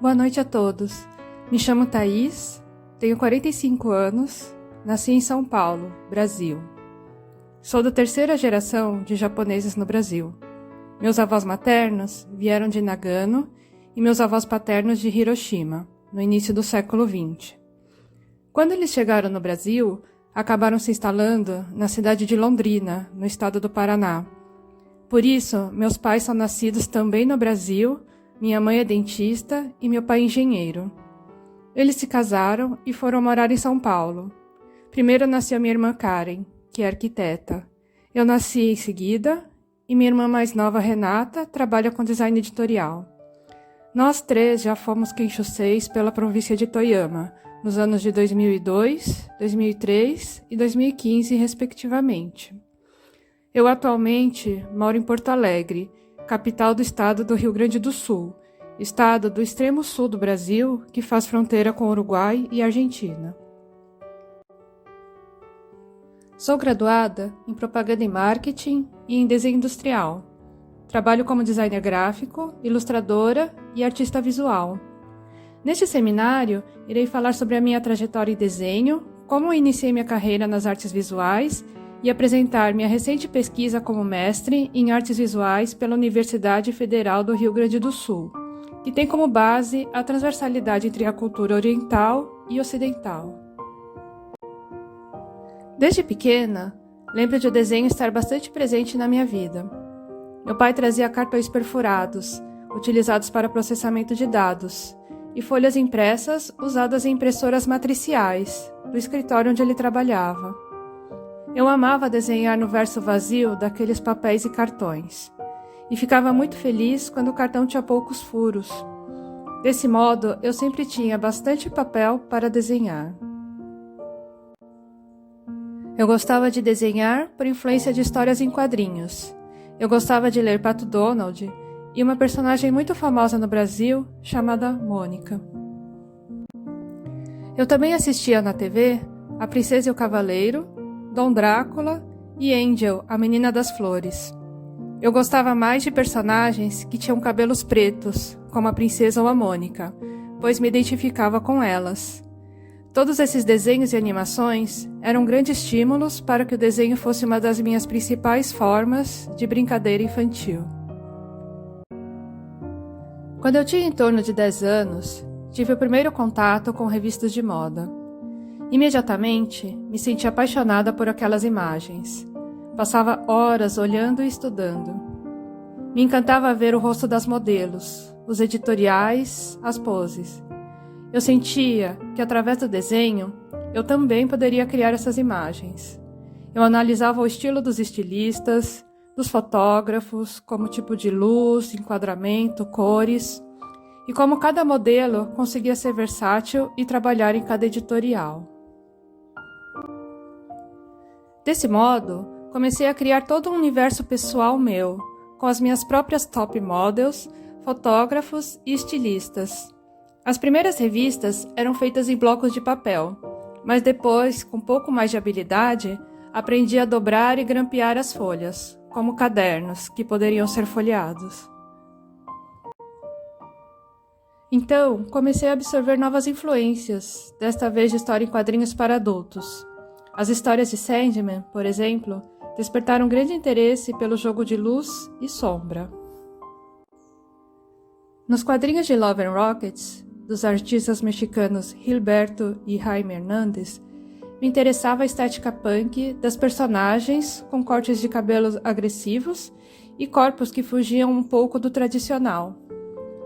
Boa noite a todos. Me chamo Thaís, tenho 45 anos, nasci em São Paulo, Brasil. Sou da terceira geração de japoneses no Brasil. Meus avós maternos vieram de Nagano e meus avós paternos de Hiroshima, no início do século XX. Quando eles chegaram no Brasil, acabaram se instalando na cidade de Londrina, no estado do Paraná. Por isso, meus pais são nascidos também no Brasil, minha mãe é dentista e meu pai é engenheiro. Eles se casaram e foram morar em São Paulo. Primeiro nasceu minha irmã Karen, que é arquiteta. Eu nasci em seguida e minha irmã mais nova, Renata, trabalha com design editorial. Nós três já fomos Kenshoseis pela província de Toyama, nos anos de 2002, 2003 e 2015, respectivamente. Eu atualmente moro em Porto Alegre, capital do estado do Rio Grande do Sul, estado do extremo sul do Brasil, que faz fronteira com Uruguai e Argentina. Sou graduada em Propaganda e Marketing e em Desenho Industrial. Trabalho como designer gráfico, ilustradora e artista visual. Neste seminário, irei falar sobre a minha trajetória em desenho, como iniciei minha carreira nas artes visuais e apresentar minha recente pesquisa como mestre em artes visuais pela Universidade Federal do Rio Grande do Sul, que tem como base a transversalidade entre a cultura oriental e ocidental. Desde pequena, lembro de o desenho estar bastante presente na minha vida. Meu pai trazia cartões perfurados, utilizados para processamento de dados, e folhas impressas usadas em impressoras matriciais, do escritório onde ele trabalhava. Eu amava desenhar no verso vazio daqueles papéis e cartões, e ficava muito feliz quando o cartão tinha poucos furos. Desse modo, eu sempre tinha bastante papel para desenhar. Eu gostava de desenhar por influência de histórias em quadrinhos. Eu gostava de ler Pato Donald e uma personagem muito famosa no Brasil chamada Mônica. Eu também assistia na TV A Princesa e o Cavaleiro, Dom Drácula e Angel, a Menina das Flores. Eu gostava mais de personagens que tinham cabelos pretos, como a princesa ou a Mônica, pois me identificava com elas. Todos esses desenhos e animações eram grandes estímulos para que o desenho fosse uma das minhas principais formas de brincadeira infantil. Quando eu tinha em torno de 10 anos, tive o primeiro contato com revistas de moda. Imediatamente, me senti apaixonada por aquelas imagens. Passava horas olhando e estudando. Me encantava ver o rosto das modelos, os editoriais, as poses. Eu sentia que, através do desenho, eu também poderia criar essas imagens. Eu analisava o estilo dos estilistas, dos fotógrafos, como tipo de luz, enquadramento, cores, e como cada modelo conseguia ser versátil e trabalhar em cada editorial. Desse modo, comecei a criar todo um universo pessoal meu, com as minhas próprias top models, fotógrafos e estilistas. As primeiras revistas eram feitas em blocos de papel, mas depois, com um pouco mais de habilidade, aprendi a dobrar e grampear as folhas, como cadernos que poderiam ser folheados. Então, comecei a absorver novas influências, desta vez de história em quadrinhos para adultos. As histórias de Sandman, por exemplo, despertaram grande interesse pelo jogo de luz e sombra. Nos quadrinhos de Love and Rockets, dos artistas mexicanos Gilberto e Jaime Hernández, me interessava a estética punk das personagens com cortes de cabelos agressivos e corpos que fugiam um pouco do tradicional.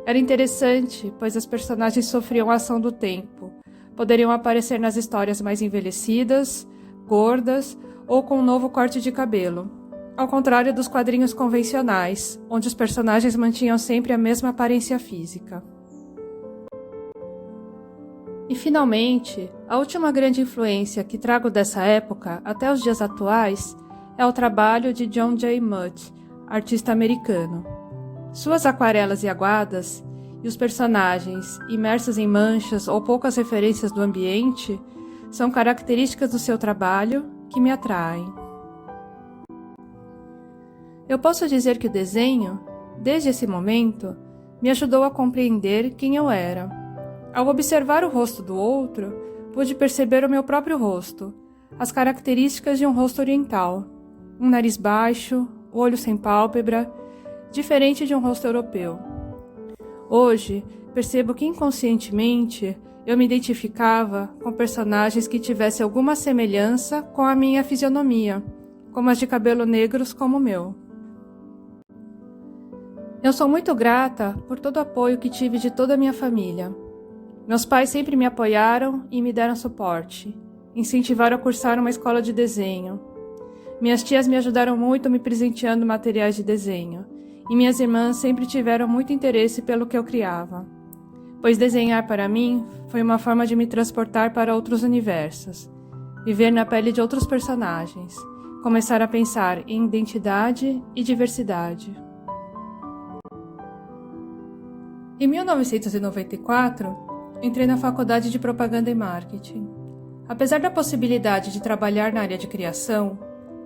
Era interessante, pois as personagens sofriam a ação do tempo. Poderiam aparecer nas histórias mais envelhecidas, gordas ou com um novo corte de cabelo, ao contrário dos quadrinhos convencionais, onde os personagens mantinham sempre a mesma aparência física. E finalmente, a última grande influência que trago dessa época até os dias atuais é o trabalho de John J. Mudd, artista americano. Suas aquarelas e aguadas e os personagens imersos em manchas ou poucas referências do ambiente são características do seu trabalho que me atraem. Eu posso dizer que o desenho, desde esse momento, me ajudou a compreender quem eu era. Ao observar o rosto do outro, pude perceber o meu próprio rosto, as características de um rosto oriental, um nariz baixo, o olho sem pálpebra, diferente de um rosto europeu. Hoje, percebo que inconscientemente eu me identificava com personagens que tivessem alguma semelhança com a minha fisionomia, como as de cabelo negros como o meu. Eu sou muito grata por todo o apoio que tive de toda a minha família. Meus pais sempre me apoiaram e me deram suporte, incentivaram a cursar uma escola de desenho. Minhas tias me ajudaram muito me presenteando materiais de desenho, e minhas irmãs sempre tiveram muito interesse pelo que eu criava, pois desenhar para mim foi uma forma de me transportar para outros universos, viver na pele de outros personagens, começar a pensar em identidade e diversidade. Em 1994, entrei na Faculdade de Propaganda e Marketing. Apesar da possibilidade de trabalhar na área de criação,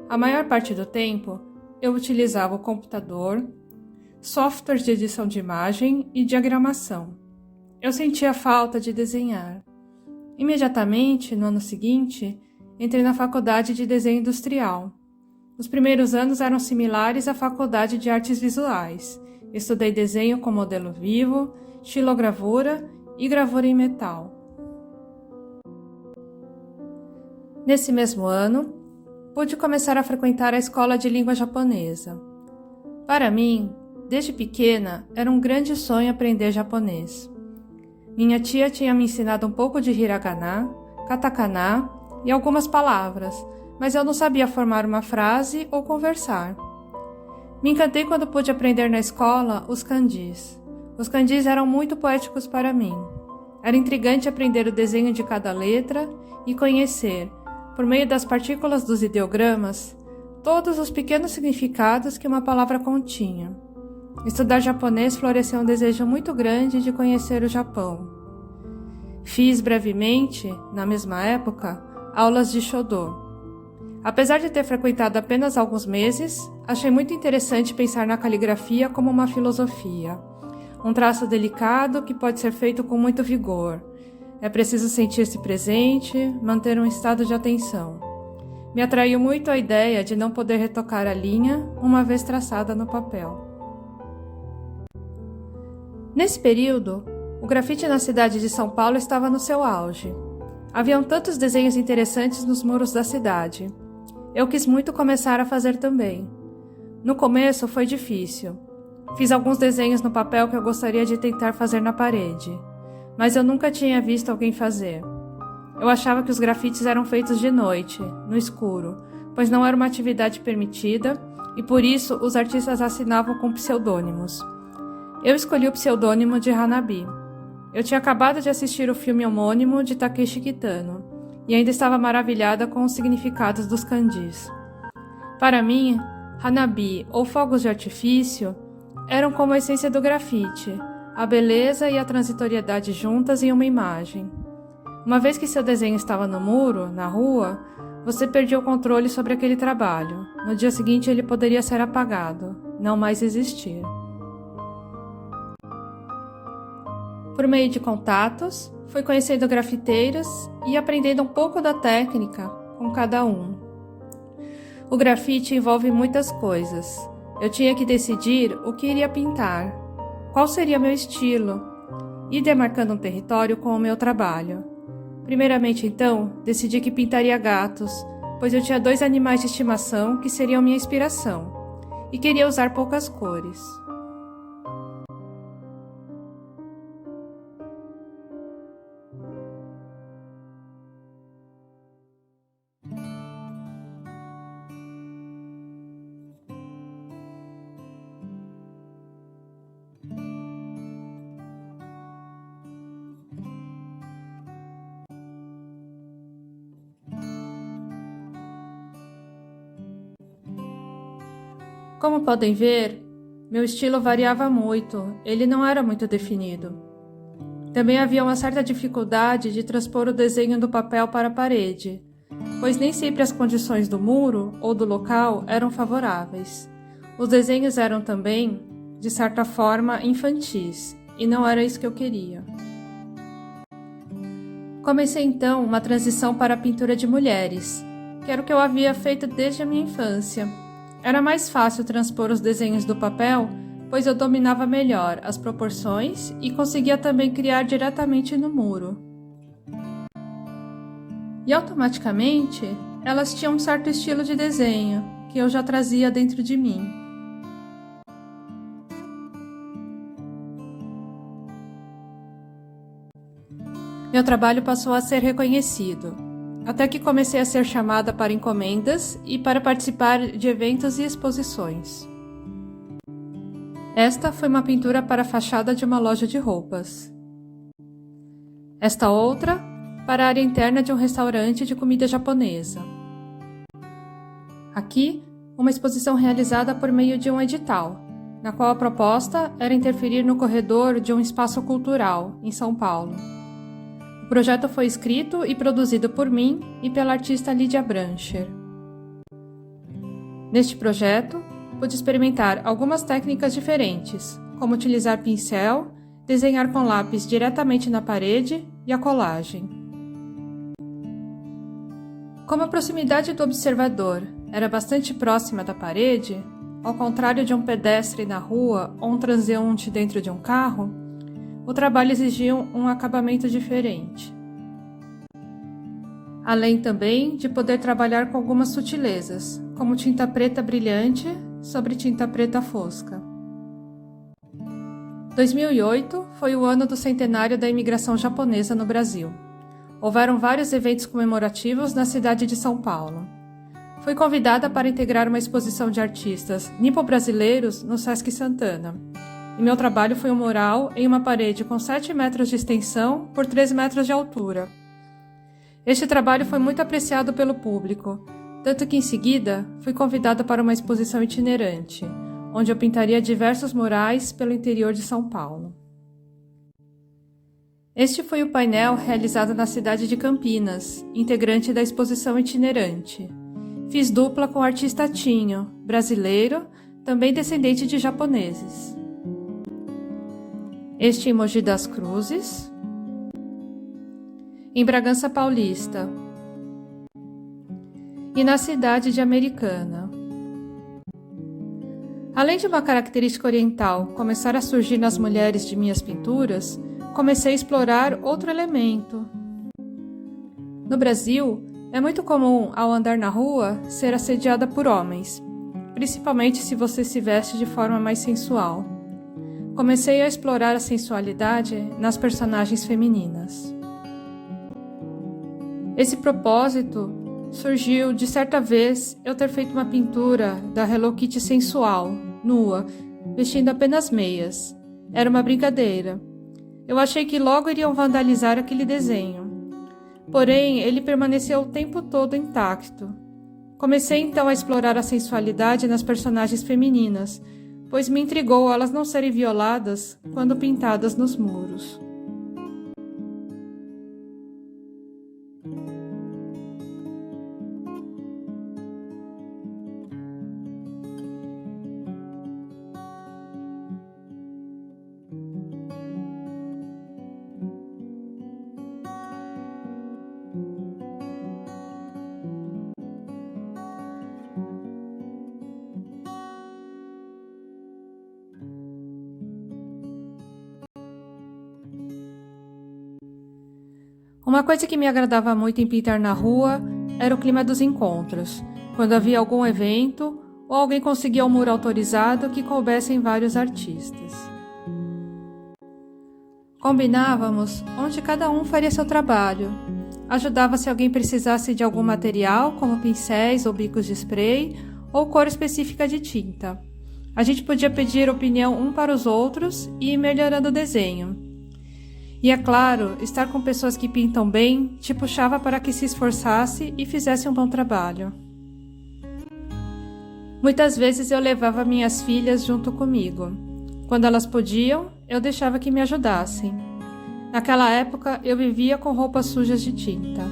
a maior parte do tempo eu utilizava o computador, softwares de edição de imagem e diagramação. Eu sentia falta de desenhar. Imediatamente, no ano seguinte, entrei na Faculdade de Desenho Industrial. Os primeiros anos eram similares à Faculdade de Artes Visuais. Estudei desenho com modelo vivo, xilogravura e gravura em metal. Nesse mesmo ano, pude começar a frequentar a escola de língua japonesa. Para mim, desde pequena, era um grande sonho aprender japonês. Minha tia tinha me ensinado um pouco de hiragana, katakana e algumas palavras, mas eu não sabia formar uma frase ou conversar. Me encantei quando pude aprender na escola os kanjis. Os kanjis eram muito poéticos para mim. Era intrigante aprender o desenho de cada letra e conhecer, por meio das partículas dos ideogramas, todos os pequenos significados que uma palavra continha. Estudar japonês floresceu um desejo muito grande de conhecer o Japão. Fiz brevemente, na mesma época, aulas de Shodo. Apesar de ter frequentado apenas alguns meses, achei muito interessante pensar na caligrafia como uma filosofia. Um traço delicado que pode ser feito com muito vigor. É preciso sentir-se presente, manter um estado de atenção. Me atraiu muito a ideia de não poder retocar a linha uma vez traçada no papel. Nesse período, o grafite na cidade de São Paulo estava no seu auge. Haviam tantos desenhos interessantes nos muros da cidade. Eu quis muito começar a fazer também. No começo foi difícil. Fiz alguns desenhos no papel que eu gostaria de tentar fazer na parede, mas eu nunca tinha visto alguém fazer. Eu achava que os grafites eram feitos de noite, no escuro, pois não era uma atividade permitida e por isso os artistas assinavam com pseudônimos. Eu escolhi o pseudônimo de Hanabi. Eu tinha acabado de assistir o filme homônimo de Takeshi Kitano e ainda estava maravilhada com os significados dos kanjis. Para mim, Hanabi ou fogos de artifício eram como a essência do grafite, a beleza e a transitoriedade juntas em uma imagem. Uma vez que seu desenho estava no muro, na rua, você perdia o controle sobre aquele trabalho. No dia seguinte ele poderia ser apagado, não mais existir. Por meio de contatos, fui conhecendo grafiteiros e aprendendo um pouco da técnica com cada um. O grafite envolve muitas coisas. Eu tinha que decidir o que iria pintar, qual seria meu estilo, e demarcando um território com o meu trabalho. Primeiramente, então, decidi que pintaria gatos, pois eu tinha 2 animais de estimação que seriam minha inspiração, e queria usar poucas cores. Como podem ver, meu estilo variava muito, ele não era muito definido. Também havia uma certa dificuldade de transpor o desenho do papel para a parede, pois nem sempre as condições do muro ou do local eram favoráveis. Os desenhos eram também, de certa forma, infantis, e não era isso que eu queria. Comecei então uma transição para a pintura de mulheres, que era o que eu havia feito desde a minha infância. Era mais fácil transpor os desenhos do papel, pois eu dominava melhor as proporções e conseguia também criar diretamente no muro. E automaticamente, elas tinham um certo estilo de desenho, que eu já trazia dentro de mim. Meu trabalho passou a ser reconhecido, até que comecei a ser chamada para encomendas e para participar de eventos e exposições. Esta foi uma pintura para a fachada de uma loja de roupas. Esta outra, para a área interna de um restaurante de comida japonesa. Aqui, uma exposição realizada por meio de um edital, na qual a proposta era interferir no corredor de um espaço cultural, em São Paulo. O projeto foi escrito e produzido por mim e pela artista Lídia Brancher. Neste projeto, pude experimentar algumas técnicas diferentes, como utilizar pincel, desenhar com lápis diretamente na parede e a colagem. Como a proximidade do observador era bastante próxima da parede, ao contrário de um pedestre na rua ou um transeunte dentro de um carro, o trabalho exigia um acabamento diferente. Além também de poder trabalhar com algumas sutilezas, como tinta preta brilhante sobre tinta preta fosca. 2008 foi o ano do centenário da imigração japonesa no Brasil. Houveram vários eventos comemorativos na cidade de São Paulo. Fui convidada para integrar uma exposição de artistas nipo-brasileiros no Sesc Santana. E meu trabalho foi um mural em uma parede com 7 metros de extensão por 3 metros de altura. Este trabalho foi muito apreciado pelo público, tanto que em seguida fui convidada para uma exposição itinerante, onde eu pintaria diversos murais pelo interior de São Paulo. Este foi o painel realizado na cidade de Campinas, integrante da exposição itinerante. Fiz dupla com o artista Tinho, brasileiro, também descendente de japoneses. Este em Mogi das Cruzes, em Bragança Paulista e na cidade de Americana. Além de uma característica oriental começar a surgir nas mulheres de minhas pinturas, comecei a explorar outro elemento. No Brasil, é muito comum, ao andar na rua, ser assediada por homens, principalmente se você se veste de forma mais sensual. Comecei a explorar a sensualidade nas personagens femininas. Esse propósito surgiu de certa vez eu ter feito uma pintura da Hello Kitty sensual, nua, vestindo apenas meias. Era uma brincadeira. Eu achei que logo iriam vandalizar aquele desenho. Porém, ele permaneceu o tempo todo intacto. Comecei então a explorar a sensualidade nas personagens femininas, pois me intrigou elas não serem violadas quando pintadas nos muros. Uma coisa que me agradava muito em pintar na rua era o clima dos encontros, quando havia algum evento ou alguém conseguia um muro autorizado que coubessem vários artistas. Combinávamos onde cada um faria seu trabalho. Ajudava se alguém precisasse de algum material, como pincéis ou bicos de spray, ou cor específica de tinta. A gente podia pedir opinião um para os outros e ir melhorando o desenho. E é claro, estar com pessoas que pintam bem te puxava para que se esforçasse e fizesse um bom trabalho. Muitas vezes eu levava minhas filhas junto comigo. Quando elas podiam, eu deixava que me ajudassem. Naquela época, eu vivia com roupas sujas de tinta.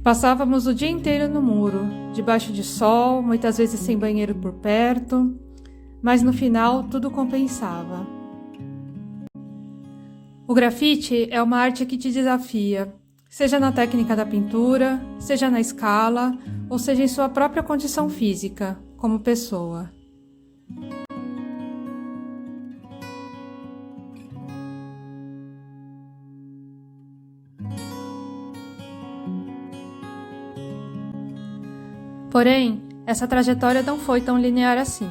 Passávamos o dia inteiro no muro, debaixo de sol, muitas vezes sem banheiro por perto. mas no final tudo compensava. O grafite é uma arte que te desafia, seja na técnica da pintura, seja na escala, ou seja em sua própria condição física, como pessoa. Porém, essa trajetória não foi tão linear assim.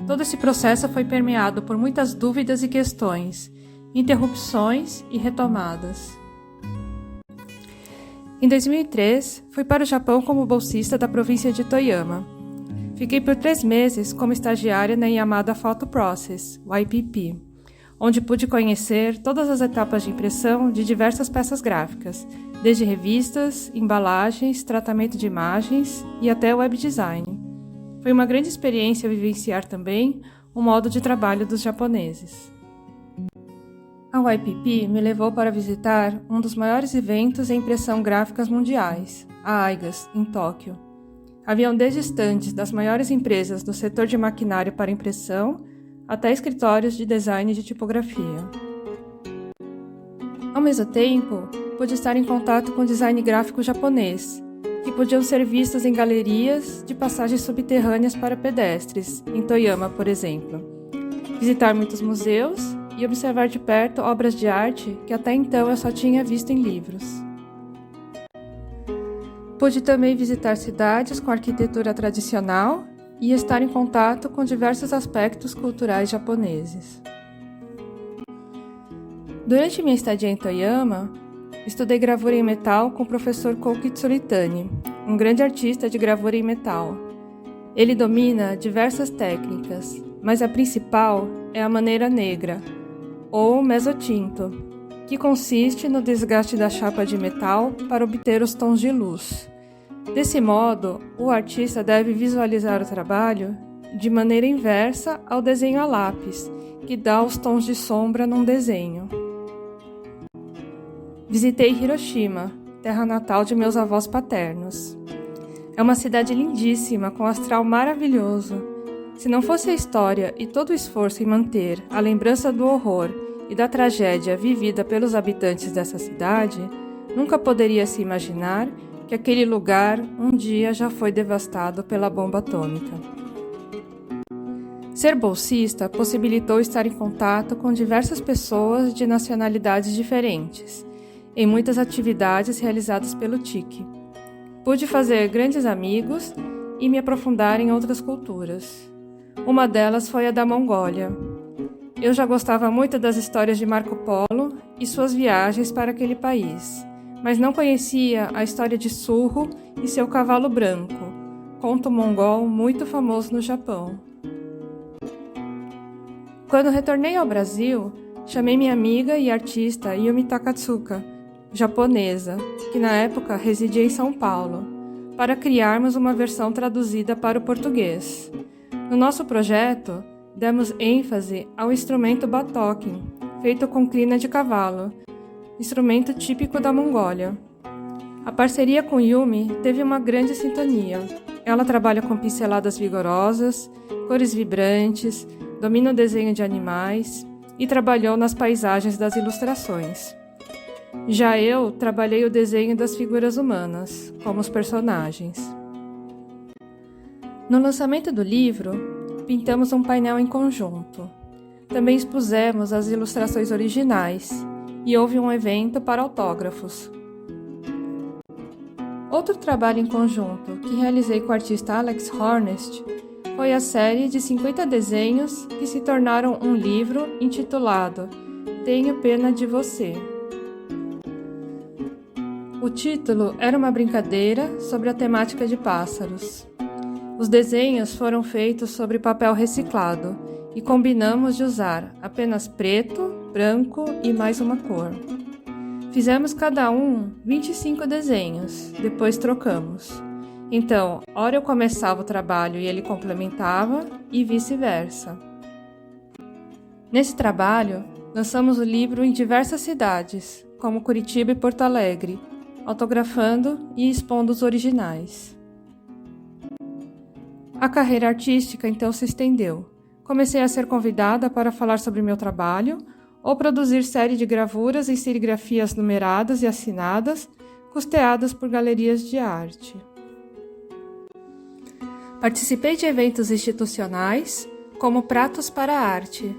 Todo esse processo foi permeado por muitas dúvidas e questões, interrupções e retomadas. Em 2003, fui para o Japão como bolsista da província de Toyama. Fiquei por 3 meses como estagiária na Yamada Photo Process, YPP, onde pude conhecer todas as etapas de impressão de diversas peças gráficas, desde revistas, embalagens, tratamento de imagens e até web design. Foi uma grande experiência vivenciar também o modo de trabalho dos japoneses. A YPP me levou para visitar um dos maiores eventos em impressão gráficas mundiais, a IGAS, em Tóquio. Haviam desde estandes das maiores empresas do setor de maquinário para impressão até escritórios de design de tipografia. Ao mesmo tempo, pude estar em contato com design gráfico japonês, que podiam ser vistos em galerias de passagens subterrâneas para pedestres, em Toyama, por exemplo. Visitar muitos museus e observar de perto obras de arte que até então eu só tinha visto em livros. Pude também visitar cidades com arquitetura tradicional e estar em contato com diversos aspectos culturais japoneses. Durante minha estadia em Toyama, estudei gravura em metal com o professor Kouki Tsuritani, um grande artista de gravura em metal. Ele domina diversas técnicas, mas a principal é a maneira negra, ou mesotinto, que consiste no desgaste da chapa de metal para obter os tons de luz. Desse modo, o artista deve visualizar o trabalho de maneira inversa ao desenho a lápis, que dá os tons de sombra num desenho. Visitei Hiroshima, terra natal de meus avós paternos. É uma cidade lindíssima, com astral maravilhoso. Se não fosse a história e todo o esforço em manter a lembrança do horror e da tragédia vivida pelos habitantes dessa cidade, nunca poderia se imaginar que aquele lugar um dia já foi devastado pela bomba atômica. Ser bolsista possibilitou estar em contato com diversas pessoas de nacionalidades diferentes, em muitas atividades realizadas pelo TIC. Pude fazer grandes amigos e me aprofundar em outras culturas. Uma delas foi a da Mongólia. Eu já gostava muito das histórias de Marco Polo e suas viagens para aquele país, mas não conhecia a história de Surro e seu cavalo branco, conto mongol muito famoso no Japão. Quando retornei ao Brasil, chamei minha amiga e artista Yumi Takatsuka, japonesa, que na época residia em São Paulo, para criarmos uma versão traduzida para o português. No nosso projeto, demos ênfase ao instrumento batoquen, feito com crina de cavalo, instrumento típico da Mongólia. A parceria com Yumi teve uma grande sintonia. Ela trabalha com pinceladas vigorosas, cores vibrantes, domina o desenho de animais e trabalhou nas paisagens das ilustrações. Já eu trabalhei o desenho das figuras humanas, como os personagens. No lançamento do livro, pintamos um painel em conjunto. Também expusemos as ilustrações originais e houve um evento para autógrafos. Outro trabalho em conjunto que realizei com o artista Alex Hornest foi a série de 50 desenhos que se tornaram um livro intitulado Tenho Pena de Você. O título era uma brincadeira sobre a temática de pássaros. Os desenhos foram feitos sobre papel reciclado e combinamos de usar apenas preto, branco e mais uma cor. Fizemos cada um 25 desenhos, depois trocamos. Então, ora eu começava o trabalho e ele complementava, e vice-versa. Nesse trabalho, lançamos o livro em diversas cidades, como Curitiba e Porto Alegre, autografando e expondo os originais. A carreira artística então se estendeu. comecei a ser convidada para falar sobre meu trabalho ou produzir série de gravuras e serigrafias numeradas e assinadas, custeadas por galerias de arte. Participei de eventos institucionais, como Pratos para a Arte,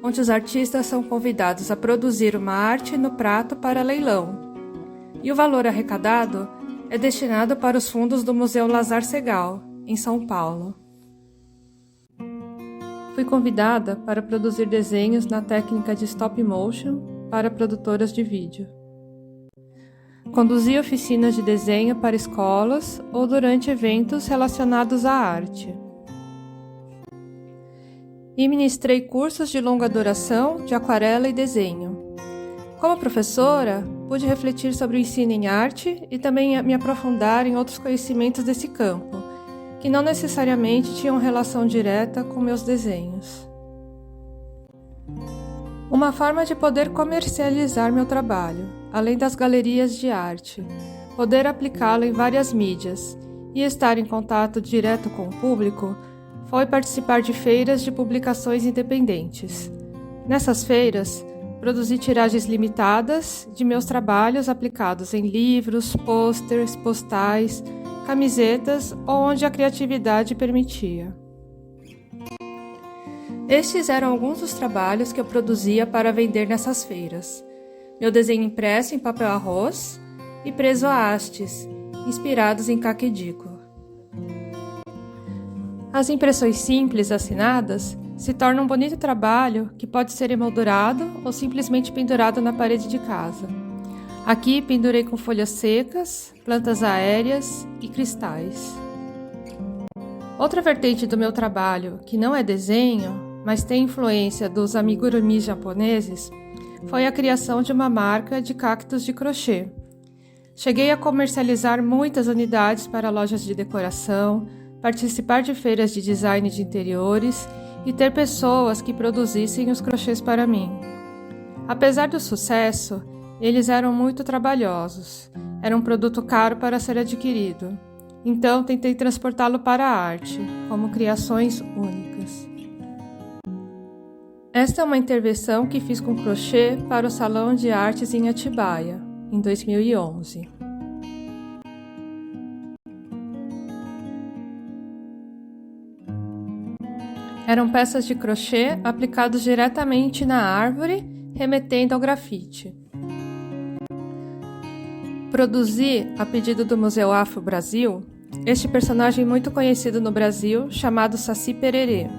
onde os artistas são convidados a produzir uma arte no prato para leilão, e o valor arrecadado é destinado para os fundos do Museu Lazar Segall, em São Paulo. Fui convidada para produzir desenhos na técnica de stop motion para produtoras de vídeo. Conduzi oficinas de desenho para escolas ou durante eventos relacionados à arte. E ministrei cursos de longa duração de aquarela e desenho. Como professora, pude refletir sobre o ensino em arte e também me aprofundar em outros conhecimentos desse campo, que não necessariamente tinham relação direta com meus desenhos. Uma forma de poder comercializar meu trabalho, além das galerias de arte, poder aplicá-lo em várias mídias e estar em contato direto com o público, foi participar de feiras de publicações independentes. Nessas feiras, produzi tiragens limitadas de meus trabalhos aplicados em livros, pôsteres, postais, camisetas ou onde a criatividade permitia. Estes eram alguns dos trabalhos que eu produzia para vender nessas feiras. Meu desenho impresso em papel arroz e preso a hastes, inspirados em caquedico. As impressões simples assinadas se tornam um bonito trabalho que pode ser emoldurado ou simplesmente pendurado na parede de casa. Aqui pendurei com folhas secas, plantas aéreas e cristais. Outra vertente do meu trabalho, que não é desenho, mas tem influência dos amigurumi japoneses, foi a criação de uma marca de cactos de crochê. Cheguei a comercializar muitas unidades para lojas de decoração, participar de feiras de design de interiores e ter pessoas que produzissem os crochês para mim. Apesar do sucesso, eles eram muito trabalhosos. Era um produto caro para ser adquirido. Então tentei transportá-lo para a arte, como criações únicas. Esta é uma intervenção que fiz com crochê para o Salão de Artes em Atibaia, em 2011. Eram peças de crochê aplicados diretamente na árvore, remetendo ao grafite. Produzi, a pedido do Museu Afro Brasil, este personagem muito conhecido no Brasil, chamado Saci Pererê.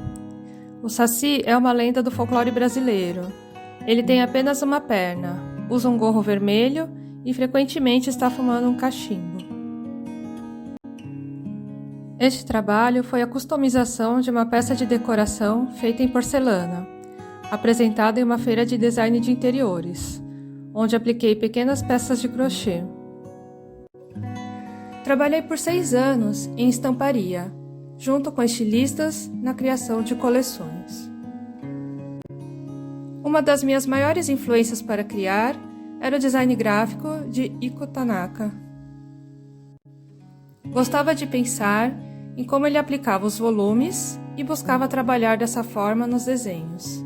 O Saci é uma lenda do folclore brasileiro. Ele tem apenas uma perna, usa um gorro vermelho e frequentemente está fumando um cachimbo. Este trabalho foi a customização de uma peça de decoração feita em porcelana, apresentada em uma feira de design de interiores, onde apliquei pequenas peças de crochê. Trabalhei por 6 anos em estamparia, junto com estilistas na criação de coleções. Uma das minhas maiores influências para criar era o design gráfico de Iko Tanaka. Gostava de pensar em como ele aplicava os volumes e buscava trabalhar dessa forma nos desenhos.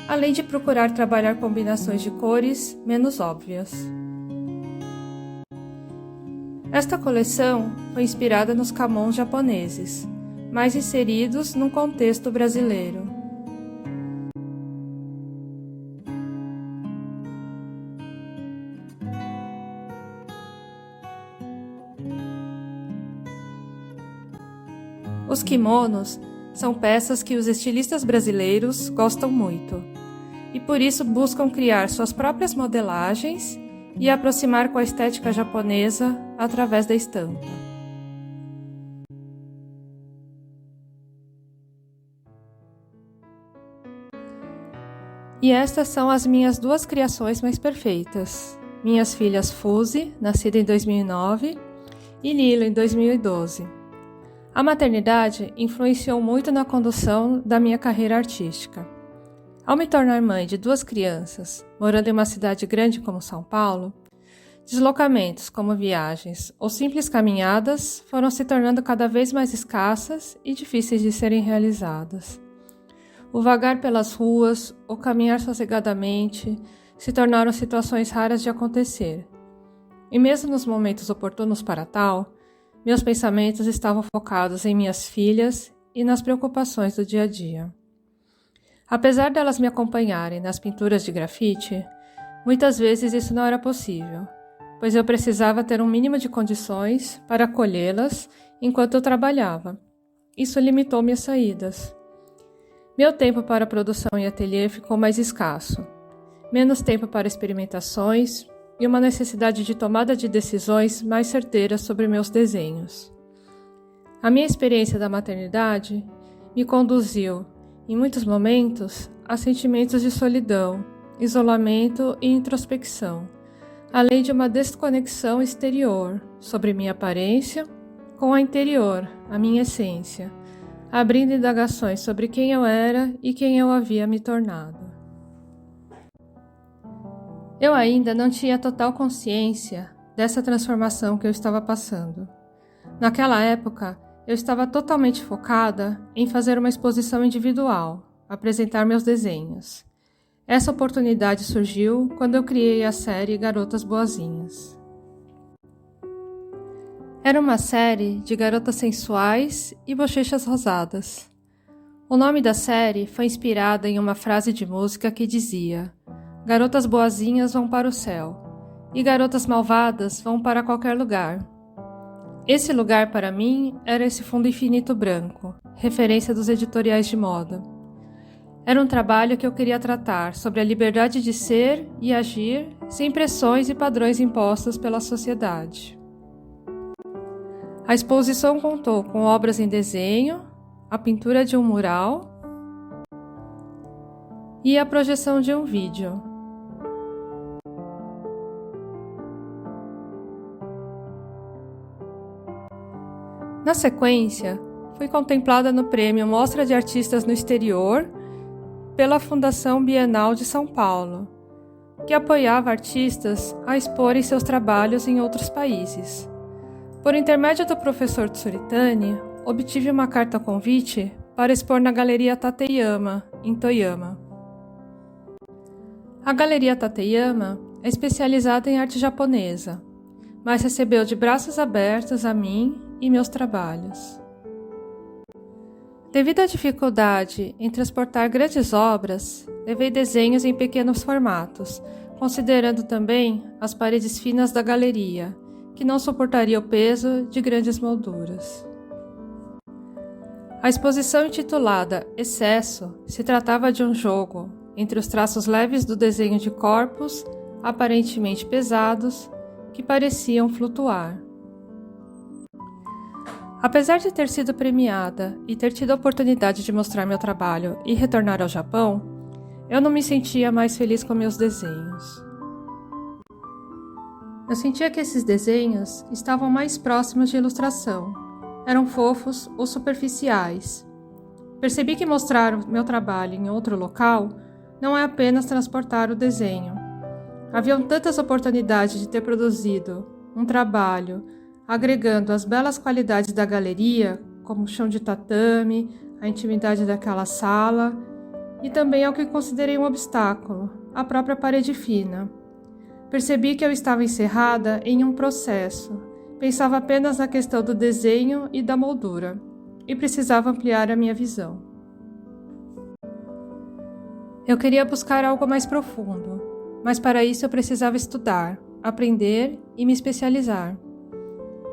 Além de procurar trabalhar combinações de cores menos óbvias. Esta coleção foi inspirada nos kamons japoneses, mas inseridos num contexto brasileiro. Os kimonos são peças que os estilistas brasileiros gostam muito, e por isso buscam criar suas próprias modelagens e aproximar com a estética japonesa através da estampa. E estas são as minhas 2 criações mais perfeitas. Minhas filhas Fuzi, nascida em 2009, e Lilo, em 2012. A maternidade influenciou muito na condução da minha carreira artística. Ao me tornar mãe de 2 crianças, morando em uma cidade grande como São Paulo, Deslocamentos, como viagens ou simples caminhadas, foram se tornando cada vez mais escassas e difíceis de serem realizadas. O vagar pelas ruas ou caminhar sossegadamente se tornaram situações raras de acontecer. E mesmo nos momentos oportunos para tal, meus pensamentos estavam focados em minhas filhas e nas preocupações do dia a dia. Apesar delas me acompanharem nas pinturas de grafite, muitas vezes isso não era possível, pois eu precisava ter um mínimo de condições para acolhê-las enquanto eu trabalhava. Isso limitou minhas saídas. Meu tempo para produção e ateliê ficou mais escasso, menos tempo para experimentações e uma necessidade de tomada de decisões mais certeiras sobre meus desenhos. A minha experiência da maternidade me conduziu, em muitos momentos, a sentimentos de solidão, isolamento e introspecção, além de uma desconexão exterior sobre minha aparência com a interior, a minha essência, abrindo indagações sobre quem eu era e quem eu havia me tornado. Eu ainda não tinha total consciência dessa transformação que eu estava passando. Naquela época, eu estava totalmente focada em fazer uma exposição individual, apresentar meus desenhos. Essa oportunidade surgiu quando eu criei a série Garotas Boazinhas. Era uma série de garotas sensuais e bochechas rosadas. O nome da série foi inspirada em uma frase de música que dizia: "Garotas boazinhas vão para o céu, e garotas malvadas vão para qualquer lugar." Esse lugar, para mim, era esse fundo infinito branco, referência dos editoriais de moda. Era um trabalho que eu queria tratar sobre a liberdade de ser e agir sem pressões e padrões impostos pela sociedade. A exposição contou com obras em desenho, a pintura de um mural e a projeção de um vídeo. Na sequência, fui contemplada no prêmio Mostra de Artistas no Exterior pela Fundação Bienal de São Paulo, que apoiava artistas a exporem seus trabalhos em outros países. Por intermédio do professor Tsuritani, obtive uma carta-convite para expor na Galeria Tateyama, em Toyama. A Galeria Tateyama é especializada em arte japonesa, mas recebeu de braços abertos a mim e meus trabalhos. Devido à dificuldade em transportar grandes obras, levei desenhos em pequenos formatos, considerando também as paredes finas da galeria, que não suportaria o peso de grandes molduras. A exposição intitulada Excesso se tratava de um jogo entre os traços leves do desenho de corpos, aparentemente pesados, que pareciam flutuar. Apesar de ter sido premiada e ter tido a oportunidade de mostrar meu trabalho e retornar ao Japão, eu não me sentia mais feliz com meus desenhos. Eu sentia que esses desenhos estavam mais próximos de ilustração, eram fofos ou superficiais. Percebi que mostrar o meu trabalho em outro local não é apenas transportar o desenho. Haviam tantas oportunidades de ter produzido um trabalho agregando as belas qualidades da galeria, como o chão de tatame, a intimidade daquela sala, e também ao que considerei um obstáculo, a própria parede fina. Percebi que eu estava encerrada em um processo, pensava apenas na questão do desenho e da moldura, e precisava ampliar a minha visão. Eu queria buscar algo mais profundo, mas para isso eu precisava estudar, aprender e me especializar.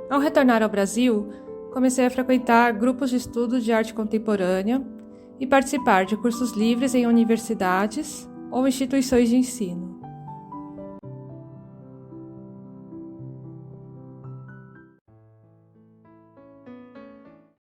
Ao retornar ao Brasil, comecei a frequentar grupos de estudo de arte contemporânea e participar de cursos livres em universidades ou instituições de ensino.